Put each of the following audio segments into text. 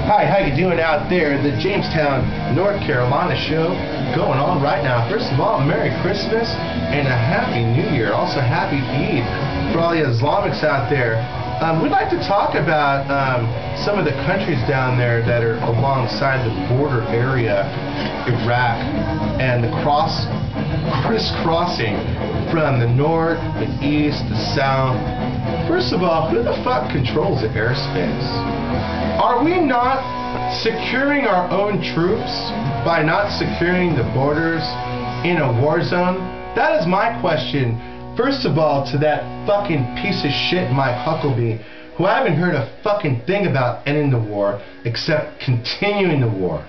Hi, how you doing out there? The Jamestown, North Carolina show going on right now. First of all, Merry Christmas and a Happy New Year. Also, Happy Eid for all the Islamics out there. We'd like to talk about some of the countries down there that are alongside the border area, Iraq, and the crisscrossing from the north, the east, the south. First of all, who the fuck controls the airspace? Are we not securing our own troops by not securing the borders in a war zone? That is my question. First of all, to that fucking piece of shit Mike Huckabee, who I haven't heard a fucking thing about ending the war except continuing the war.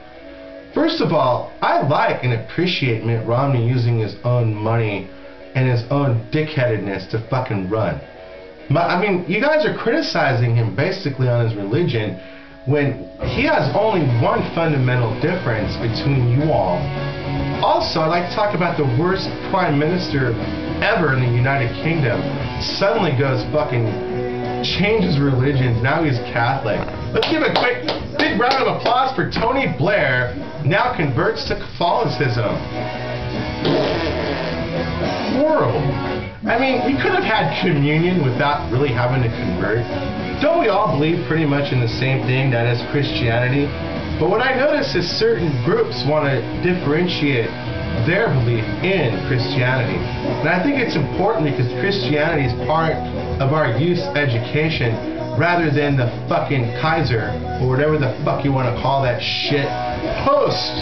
First of all, I like and appreciate Mitt Romney using his own money and his own dickheadedness to fucking run. I mean, you guys are criticizing him basically on his religion when he has only one fundamental difference between you all. Also, I'd like to talk about the worst prime minister ever in the United Kingdom. Suddenly goes fucking changes religions. Now he's Catholic. Let's give a quick big round of applause for Tony Blair. Now converts to Catholicism. Horrible. I mean, we could have had communion without really having to convert. Don't we all believe pretty much in the same thing, that is Christianity? But what I notice is certain groups want to differentiate their belief in Christianity. And I think it's important because Christianity is part of our youth education rather than the fucking Kaiser or whatever the fuck you want to call that shit post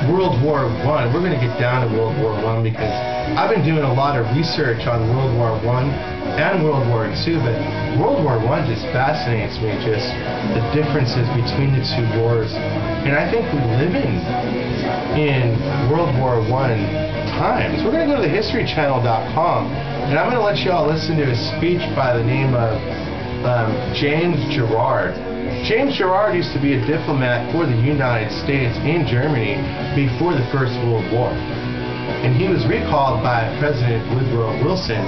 World War I. We're going to get down to World War I because I've been doing a lot of research on World War I and World War II, but World War I just fascinates me, just the differences between the two wars. And I think we live in World War I times. We're going to go to the historychannel.com, and I'm going to let you all listen to a speech by the name of James Gerard. James Gerard used to be a diplomat for the United States in Germany before the First World War. And he was recalled by President Woodrow Wilson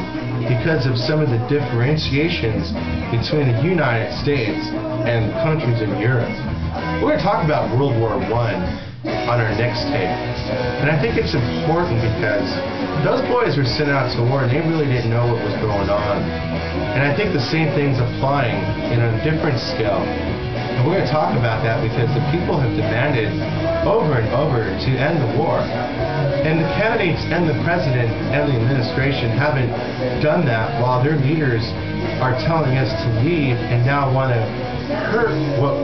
because of some of the differentiations between the United States and countries in Europe. We're going to talk about World War I on our next tape. And I think it's important because those boys were sent out to war and they really didn't know what was going on. And I think the same thing's applying in a different scale. And we're going to talk about that because the people have demanded over and over to end the war. And the candidates and the president and the administration haven't done that while their leaders are telling us to leave and now want to hurt what